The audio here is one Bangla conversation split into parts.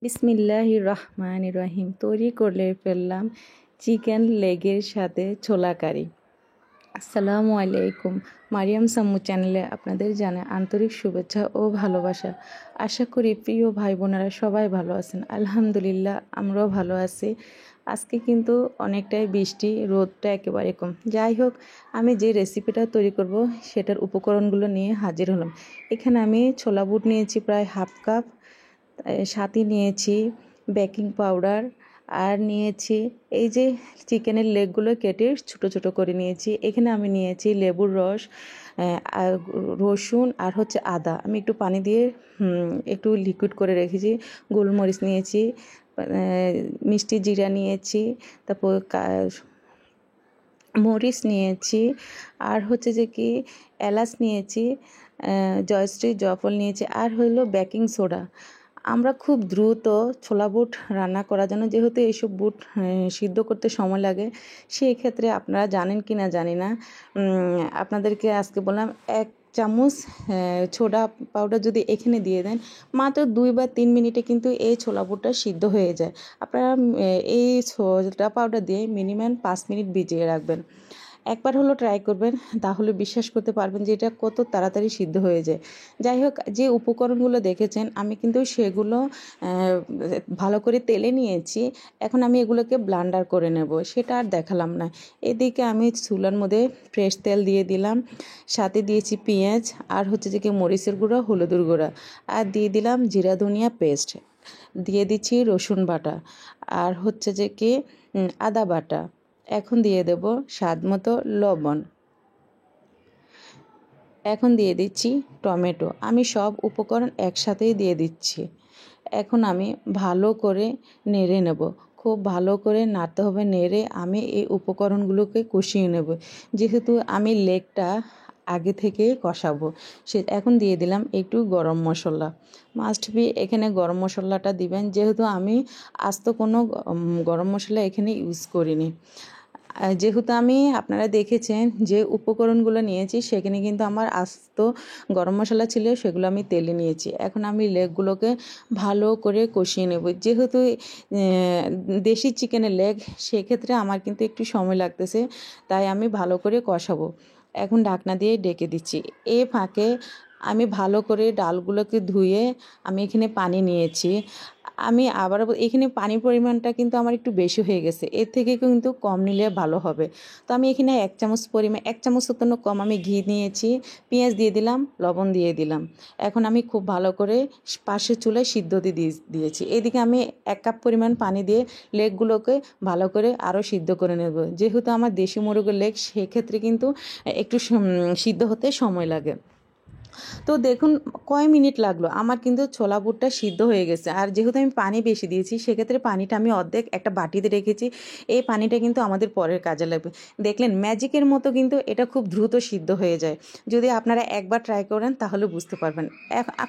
বিসমিল্লাহির রহমানির রহিম। তৈরি করে ফেললাম চিকেন লেগের সাথে ছোলা কারি। আসসালামু আলাইকুম। মারিয়াম সাম্মু চ্যানেলে আপনাদের জানাই আন্তরিক শুভেচ্ছা ও ভালোবাসা। আশা করি প্রিয় ভাই বোনেরা সবাই ভালো আছেন। আলহামদুলিল্লাহ আমরাও ভালো আছি। আজকে কিন্তু অনেকটাই বৃষ্টি, রোদটা একেবারে কম। যাই হোক, আমি যে রেসিপিটা তৈরি করব সেটার উপকরণগুলো নিয়ে হাজির হলাম। এখানে আমি ছোলা বুট নিয়েছি প্রায় হাফ কাপ, সাথে নিয়েছি বেকিং পাউডার, আর নিয়েছি এই যে চিকেনের লেগগুলো কেটে ছোট ছোট করে নিয়েছি। এখানে আমি নিয়েছি লেবুর রস, আর রসুন, আর হচ্ছে আদা। আমি একটু পানি দিয়ে একটু লিকুইড করে রেখেছি। গোলমরিচ নিয়েছি, মিষ্টি জিরা নিয়েছি, তারপর মরিচ নিয়েছি, আর হচ্ছে যে কি এলাচ নিয়েছি, জয়শ্রী জয়ফল নিয়েছি, আর হলো বেকিং সোডা। আমরা খুব দ্রুত ছোলা বুট রান্না করার জন্য, যেহেতু এইসব বুট সিদ্ধ করতে সময় লাগে, সেই ক্ষেত্রে আপনারা জানেন কি না জানি না, আপনাদেরকে আজকে বললাম 1 চামচ সোডা পাউডার যদি এখানে দিয়ে দেন, মাত্র 2 বা 3 মিনিটে কিন্তু এই ছোলা বুটটা সিদ্ধ হয়ে যায়। আপনারা এই সোডা পাউডার দিয়ে মিনিমাম 5 মিনিট ভিজিয়ে রাখবেন। একবার হলো ট্রাই করবেন, তাহলে বিশ্বাস করতে পারবেন যে এটা কত তাড়াতাড়ি সিদ্ধ হয়ে যায়। যাই হোক, যে উপকরণগুলো দেখেছেন আমি কিন্তু সেগুলো ভালো করে তেলে নিয়েছি। এখন আমি এগুলোকে ব্লান্ডার করে নেব, সেটা আর দেখালাম না। এদিকে আমি চুলার মধ্যে ফ্রেশ তেল দিয়ে দিলাম, সাথে দিয়েছি পেঁয়াজ, আর হচ্ছে যে কি মরিচের গুঁড়া, হলুদের গুঁড়া, আর দিয়ে দিলাম জিরা ধনিয়া পেস্ট, দিয়ে দিচ্ছি রসুন বাটা, আর হচ্ছে যে কি আদা বাটা। এখন দিয়ে দেব স্বাদ মতো লবণ। এখন দিয়ে দিচ্ছি টমেটো। আমি সব উপকরণ একসাথেই দিয়ে দিচ্ছি। এখন আমি ভালো করে নেড়ে নেব। খুব ভালো করে নাড়তে হবে, নেড়ে আমি এই উপকরণগুলোকে কষিয়ে নেব। যেহেতু আমি লেগটা আগে থেকে কষাবো, এখন দিয়ে দিলাম একটু গরম মশলা। মাস্ট বি এখানে গরম মশলাটা দিবেন, যেহেতু আমি আস্ত কোনো গরম মশলা এখানে ইউজ করিনি। যেহেতু আমি, আপনারা দেখেছেন যে উপকরণগুলো নিয়েছি, সেখানে কিন্তু আমার আস্ত গরম মশলা ছিল, সেগুলো আমি তেলে নিয়েছি। এখন আমি লেগগুলোকে ভালো করে কষিয়ে নেব। যেহেতু দেশি চিকেনের লেগ, সেক্ষেত্রে আমার কিন্তু একটু সময় লাগতেছে, তাই আমি ভালো করে কষাবো। এখন ঢাকনা দিয়ে ডেকে দিচ্ছি। এই ফাঁকে আমি ভালো করে ডালগুলোকে ধুয়ে আমি এখানে পানি নিয়েছি। আমি আবার এখানে পানির পরিমাণটা কিন্তু আমার একটু বেশি হয়ে গেছে, এর থেকে কিন্তু কম নিলে ভালো হবে। তো আমি এখানে 1 চামচ পরিমাণ, 1 চামচ মতো কম আমি ঘি নিয়েছি, পেঁয়াজ দিয়ে দিলাম, লবণ দিয়ে দিলাম। এখন আমি খুব ভালো করে পাশের চুলায় সিদ্ধ দিয়েছি। এদিকে আমি 1 কাপ পরিমাণ পানি দিয়ে লেগগুলোকে ভালো করে আরও সিদ্ধ করে নেব। যেহেতু আমার দেশি মুরগির লেগ, সেক্ষেত্রে কিন্তু একটু সিদ্ধ হতে সময় লাগে। তো দেখুন কয় মিনিট লাগলো, আমার কিন্তু ছোলা বুটটা সিদ্ধ হয়ে গেছে। আর যেহেতু আমি পানি বেশি দিয়েছি, সেক্ষেত্রে পানিটা আমি অর্ধেক একটা বাটিতে রেখেছি। এই পানিটা কিন্তু আমাদের পরের কাজে লাগবে। দেখলেন ম্যাজিকের মতো কিন্তু এটা খুব দ্রুত সিদ্ধ হয়ে যায়। যদি আপনারা একবার ট্রাই করেন তাহলে বুঝতে পারবেন,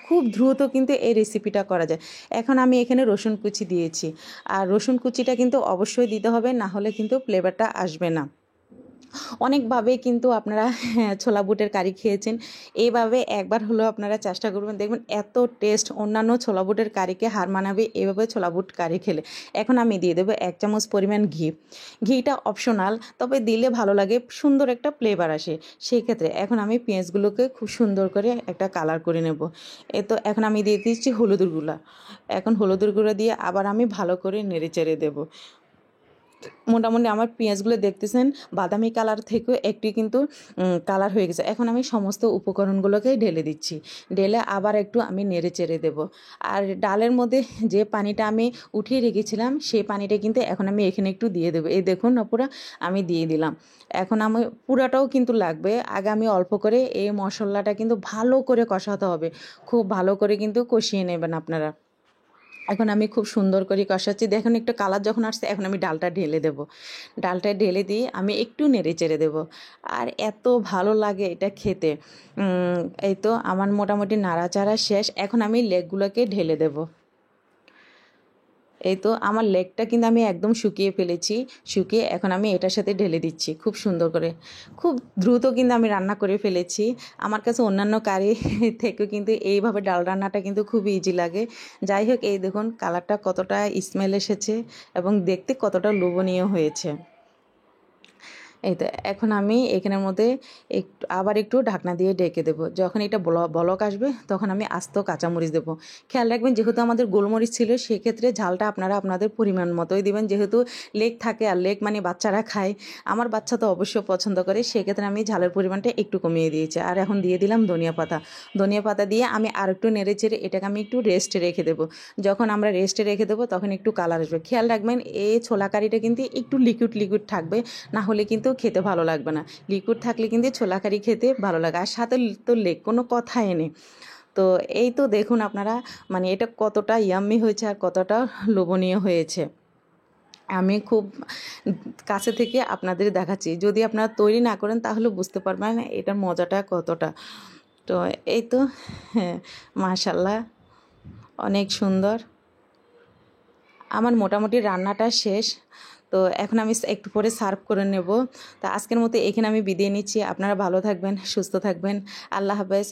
খুব দ্রুত কিন্তু এই রেসিপিটা করা যায়। এখন আমি এখানে রসুন কুচি দিয়েছি, আর রসুন কুচিটা কিন্তু অবশ্যই দিতে হবে, না হলে কিন্তু ফ্লেভারটা আসবে না। অনেকভাবে কিন্তু আপনারা ছোলা বুটের কারি খেয়েছেন, এইভাবে একবার হলেও আপনারা চেষ্টা করবেন, দেখবেন এত টেস্ট অন্যান্য ছোলা বুটের কারিকে হার মানাবে এভাবে ছোলা বুট কারি খেলে। এখন আমি দিয়ে দেবো 1 চামচ পরিমাণ ঘি। ঘিটা অপশনাল, তবে দিলে ভালো লাগে, সুন্দর একটা ফ্লেভার আসে সেই ক্ষেত্রে। এখন আমি পেঁয়াজগুলোকে খুব সুন্দর করে একটা কালার করে নেব। তো এখন আমি দিয়ে দিচ্ছি হলুদের গুঁড়া। এখন হলুদের গুঁড়া দিয়ে আবার আমি ভালো করে নেড়ে চেড়ে দেবো। মোটামুটি আমার পেঁয়াজগুলো দেখতেছেন বাদামি কালার থেকেও একটু কিন্তু কালার হয়ে গেছে। এখন আমি সমস্ত উপকরণগুলোকে ঢেলে দিচ্ছি, ঢেলে আবার একটু আমি নেড়ে চেড়ে দেবো। আর ডালের মধ্যে যে পানিটা আমি উঠিয়ে রেখেছিলাম, সেই পানিটা কিন্তু এখন আমি এখানে একটু দিয়ে দেবো। এই দেখুন না, পুরো আমি দিয়ে দিলাম। এখন আমি পুরাটাও কিন্তু লাগবে, আগে আমি অল্প করে এই মশলাটা কিন্তু ভালো করে কষাতে হবে। খুব ভালো করে কিন্তু কষিয়ে নেবেন আপনারা। এখন আমি খুব সুন্দর করে কষাচ্ছি, দেখুন একটু কালার যখন আসছে, এখন আমি ডালটা ঢেলে দেব। ডালটা ঢেলে দিয়ে আমি একটু নেড়ে চেড়ে দেবো। আর এত ভালো লাগে এটা খেতে। এই তো আমার মোটামুটি নাড়াচাড়া শেষ, এখন আমি লেগগুলোকে ঢেলে দেব। এই তো আমার লেগটা কিন্তু আমি একদম শুকিয়ে ফেলেছি। শুকিয়ে এখন আমি এটার সাথে ঢেলে দিচ্ছি খুব সুন্দর করে। খুব দ্রুত কিন্তু আমি রান্না করে ফেলেছি। আমার কাছে অন্যান্য কারি থেকেও কিন্তু এইভাবে ডাল রান্নাটা কিন্তু খুব ইজি লাগে। যাই হোক, এই দেখুন কালারটা কতটা স্মেল এসেছে এবং দেখতে কতটা লোভনীয় হয়েছে। এই তো এখন আমি এখানের মধ্যে একটু ঢাকনা দিয়ে ঢেকে দেবো। যখন এটা বলক আসবে তখন আমি আস্ত কাঁচামরিচ দেবো। খেয়াল রাখবেন, যেহেতু আমাদের গোলমরিচ ছিল সেক্ষেত্রে ঝালটা আপনারা আপনাদের পরিমাণ মতোই দিবেন। যেহেতু লেগ থাকে আর লেগ মানে বাচ্চারা খায়, আমার বাচ্চা তো অবশ্যই পছন্দ করে, সেক্ষেত্রে আমি ঝালের পরিমাণটা একটু কমিয়ে দিয়েছি। আর এখন দিয়ে দিলাম ধনিয়া পাতা। ধনিয়া পাতা দিয়ে আমি আর একটু নেড়ে চেড়ে এটাকে আমি একটু রেস্টে রেখে দেবো। যখন আমরা রেস্টে রেখে দেবো তখন একটু কালার আসবে। খেয়াল রাখবেন এই ছোলা কারিটা কিন্তু একটু লিকুইড থাকবে, না হলে কিন্তু খেতে ভালো লাগবে না। লিকুইড থাকলে কিন্তু ছোলা কারি খেতে ভালো লাগে। আর সাথে তো লেগ, কোনো কথাই নেই। তো এই তো দেখুন আপনারা, মানে এটা কতটা ইয়াম্মি হয়েছে আর কতটা লোভনীয় হয়েছে। আমি খুব কাছে থেকে আপনাদের দেখাচ্ছি। যদি আপনারা তৈরি না করেন তাহলে বুঝতে পারবেন এটার মজাটা কতটা। তো এই তো, হ্যাঁ, মাশাল্লাহ, অনেক সুন্দর। আমার মোটামুটি রান্নাটা শেষ। তো এখন আমি একটু পরে সার্ভ করে নেব। তো আজকের মতো এখানে আমি বিদায় নিচ্ছি। আপনারা ভালো থাকবেন, সুস্থ থাকবেন। আল্লাহ হাফেজ।